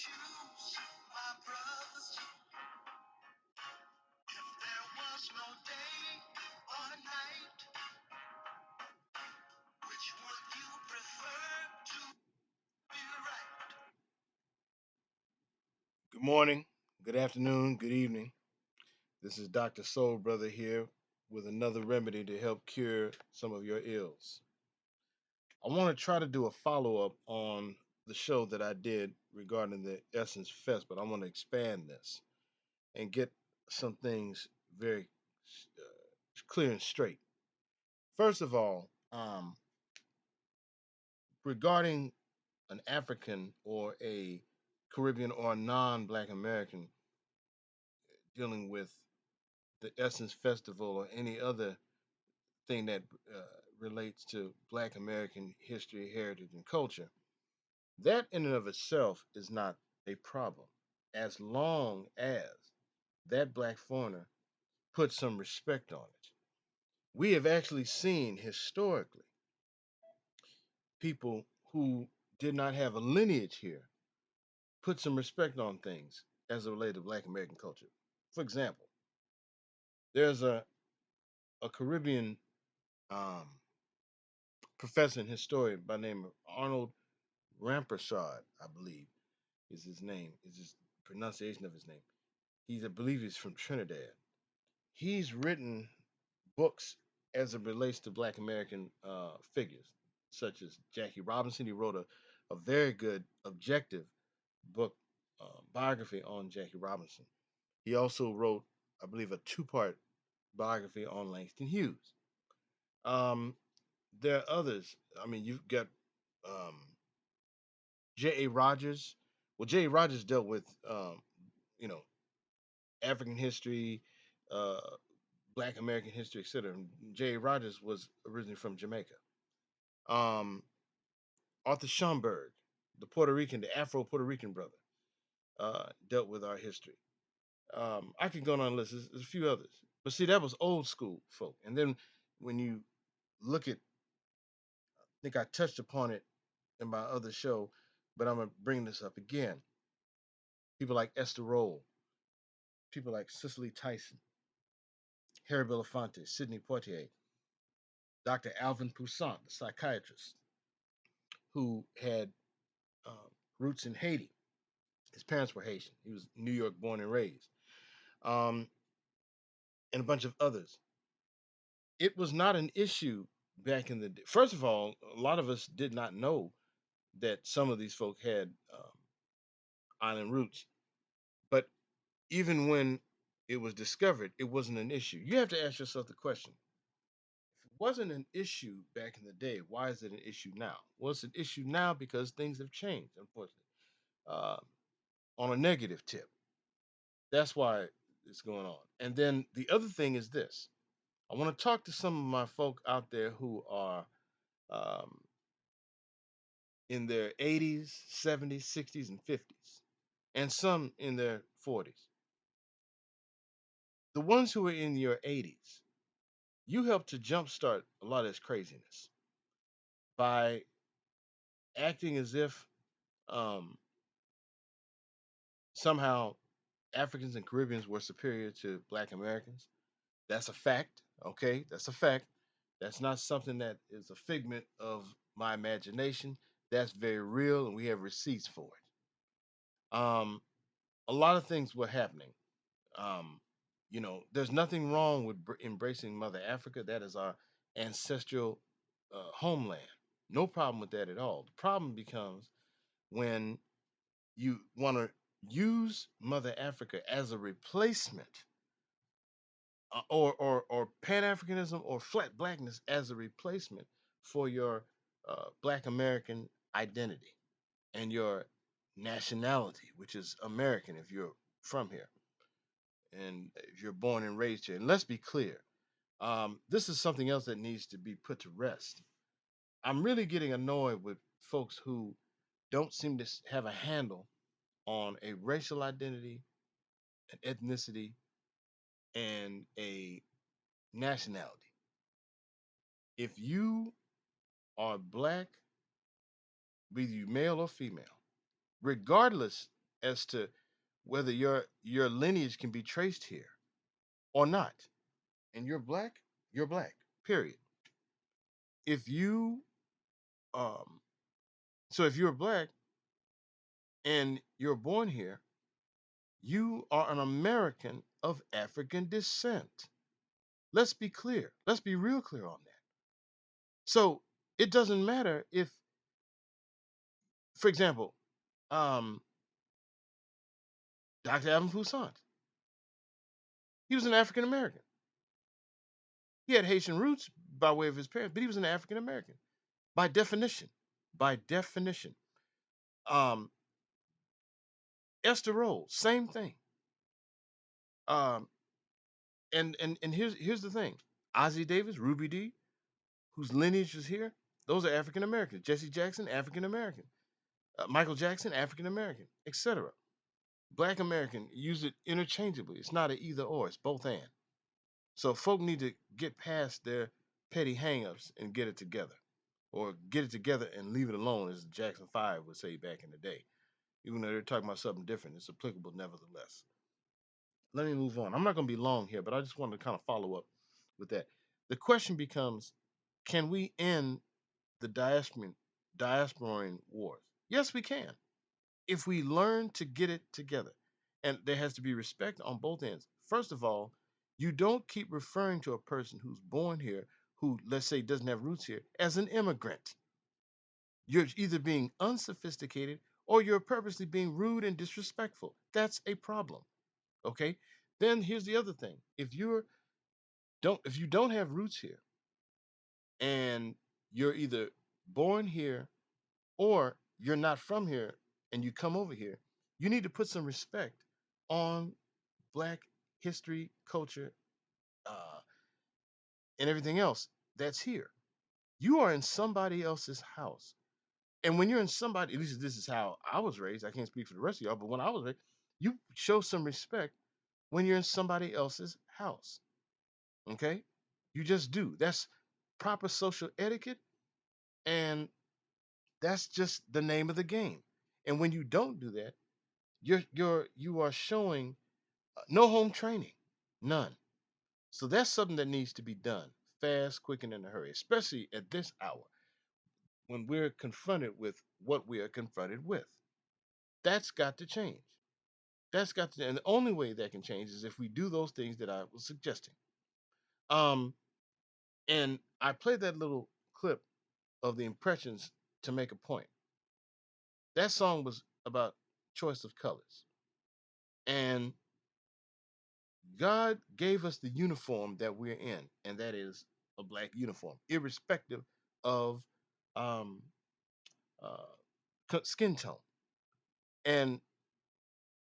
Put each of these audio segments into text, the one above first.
choose my brothers if there was no day or night? Which would you prefer to be right? Good morning, good afternoon, good evening. This is Dr. Soul Brother here with another remedy to help cure some of your ills. I want to try to do a follow up on the show that I did regarding the Essence Fest, but I want to expand this and get some things very clear and straight. First of all, regarding an African or a Caribbean or a non Black American dealing with the Essence Festival or any other thing that uh, relates to Black American history, heritage, and culture, that in and of itself is not a problem as long as that Black foreigner puts some respect on it. We have actually seen historically people who did not have a lineage here put some respect on things as it related to Black American culture. For example, there's a Caribbean um, professor and historian by the name of Arnold Rampersad, I believe is his name, is his pronunciation of his name. I believe he's from Trinidad. He's written books as it relates to Black American figures, such as Jackie Robinson. He wrote a very good, objective book biography on Jackie Robinson. He also wrote, I believe, a two-part biography on Langston Hughes. Um, there are others. I mean, you've got um, J.A. Rogers. Well, J.A. Rogers dealt with, you know, African history, uh, Black American history, etc. J.A. Rogers was originally from Jamaica. Um, Arthur Schomburg, the Puerto Rican, the Afro Puerto Rican brother, dealt with our history. I could go on a list. There's a few others, but see, that was old school folk. And then when you look at, I think I touched upon it in my other show, but I'm gonna bring this up again. People like Esther Rolle, people like Cicely Tyson, Harry Belafonte, Sidney Poitier, Dr. Alvin Poussaint, the psychiatrist who had roots in Haiti. His parents were Haitian. He was New York born and raised, um, and a bunch of others. It was not an issue back in the day. First of all, a lot of us did not know that some of these folk had island roots. But even when it was discovered, it wasn't an issue. You have to ask yourself the question: if it wasn't an issue back in the day, why is it an issue now? Well, it's an issue now because things have changed, unfortunately, uh, on a negative tip. That's why it's going on. And then the other thing is this: I want to talk to some of my folk out there who are um, in their 80s, 70s, 60s, and 50s, and some in their 40s. The ones who are in your 80s, you helped to jumpstart a lot of this craziness by acting as if um, somehow Africans and Caribbeans were superior to Black Americans. That's a fact. Okay, that's a fact. That's not something that is a figment of my imagination. That's very real, and we have receipts for it. A lot of things were happening. Um, there's nothing wrong with embracing Mother Africa. That is our ancestral homeland. No problem with that at all. The problem becomes when you want to use Mother Africa as a replacement, or Pan Africanism or flat blackness as a replacement for your Black American identity and your nationality, which is American if you're from here and if you're born and raised here. And let's be clear, this is something else that needs to be put to rest. I'm really getting annoyed with folks who don't seem to have a handle on a racial identity, an ethnicity, and a nationality. If you are black, be you male or female, regardless as to whether your lineage can be traced here or not. And you're black, you're black. Period. If you um so if you're black and you're born here, you are an American of African descent. Let's be clear. Let's be real clear on that. So it doesn't matter if, for example, um, Dr. Alvin Toussaint, he was an African American. He had Haitian roots by way of his parents, but he was an African American by definition. By definition. Um, Esther Roll, same thing. Um, and here's the thing: Ozzie Davis, Ruby D, whose lineage is here, those are African Americans. Jesse Jackson, African American. Michael Jackson, African American, etc. Black American, use it interchangeably. It's not an either or, it's both and. So folk need to get past their petty hangups and get it together. Or get it together and leave it alone, as Jackson 5 would say back in the day. Even though they're talking about something different, it's applicable nevertheless. Let me move on. I'm not going to be long here, but I just wanted to kind of follow up with that. The question becomes, can we end the diasporan wars? Yes, we can. If we learn to get it together. And there has to be respect on both ends. First of all, you don't keep referring to a person who's born here, who, let's say, doesn't have roots here, as an immigrant. You're either being unsophisticated or you're purposely being rude and disrespectful. That's a problem. Okay? Then here's the other thing. If you don't have roots here and you're either born here or you're not from here and you come over here, you need to put some respect on black history, culture, uh, and everything else that's here. You are in somebody else's house. And when you're in somebody, at least this is how I was raised. I can't speak for the rest of y'all, but when I was raised, you show some respect when you're in somebody else's house. Okay? You just do. That's proper social etiquette, and that's just the name of the game. And when you don't do that, you are showing no home training, none. So that's something that needs to be done fast, quick, and in a hurry, especially at this hour when we're confronted with what we are confronted with. That's got to change. That's got to, and the only way that can change is if we do those things that I was suggesting. Um, and I played that little clip of the impressions to make a point. That song was about choice of colors, and God gave us the uniform that we're in, and that is a black uniform, irrespective of um, uh, skin tone. And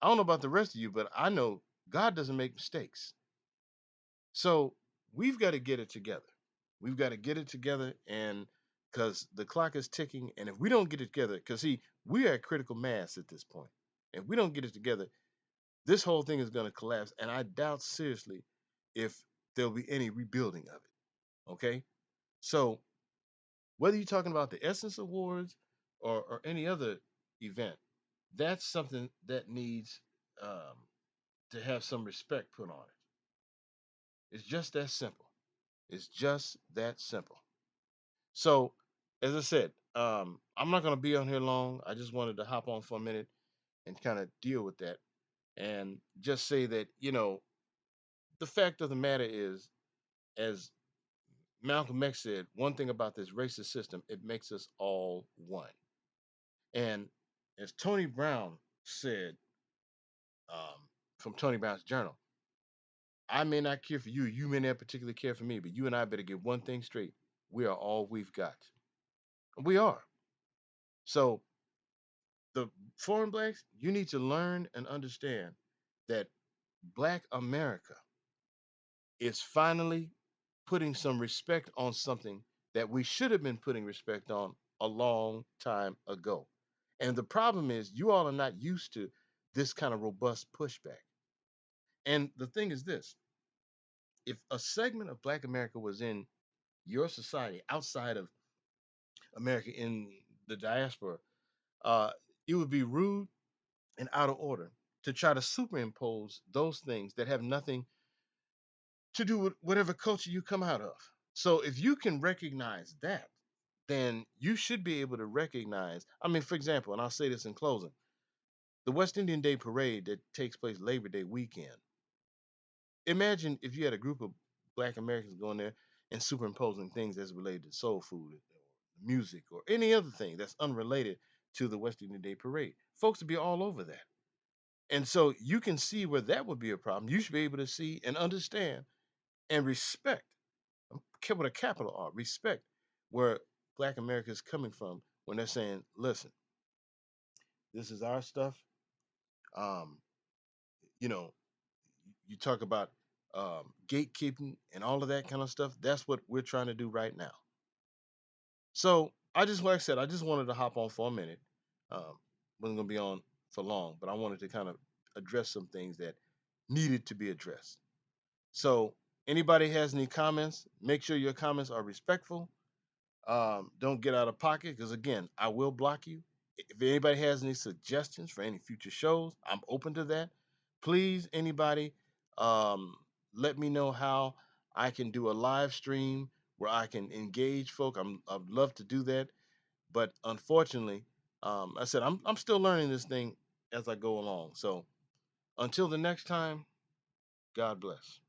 I don't know about the rest of you, but I know God doesn't make mistakes. So we've got to get it together. We've got to get it together, and because the clock is ticking, and if we don't get it together, because see, we are at critical mass at this point. If we don't get it together, this whole thing is going to collapse, and I doubt seriously if there'll be any rebuilding of it. Okay, so whether you're talking about the Essence Awards or any other event, that's something that needs um, to have some respect put on it. It's just that simple. It's just that simple. So, as I said, I'm not going to be on here long. I just wanted to hop on for a minute and kind of deal with that and just say that, the fact of the matter is, as Malcolm X said, one thing about this racist system, it makes us all one. And as Tony Brown said from Tony Brown's journal, I may not care for you, you may not particularly care for me, but you and I better get one thing straight. We are all we've got. We are. So the foreign blacks, you need to learn and understand that Black America is finally putting some respect on something that we should have been putting respect on a long time ago. And the problem is, you all are not used to this kind of robust pushback. And the thing is this: if a segment of Black America was in your society outside of America in the diaspora, uh, it would be rude and out of order to try to superimpose those things that have nothing to do with whatever culture you come out of. So if you can recognize that, then you should be able to recognize. I mean, for example, and I'll say this in closing, the West Indian Day Parade that takes place Labor Day weekend. Imagine if you had a group of black Americans going there and superimposing things that's related to soul food or music or any other thing that's unrelated to the West Indian Day Parade. Folks would be all over that. And so you can see where that would be a problem. You should be able to see and understand and respect, with a capital R, respect where black America is coming from when they're saying, listen, this is our stuff. Um, you know, you talk about gatekeeping and all of that kind of stuff. That's what we're trying to do right now. So I just, like I said, I just wanted to hop on for a minute. Wasn't going to be on for long, but I wanted to kind of address some things that needed to be addressed. So anybody has any comments, make sure your comments are respectful. Don't get out of pocket because again, I will block you. If anybody has any suggestions for any future shows, I'm open to that. Please, anybody, um, let me know how I can do a live stream where I can engage folk. I'd love to do that, but unfortunately, I said I'm still learning this thing as I go along. So until the next time, God bless.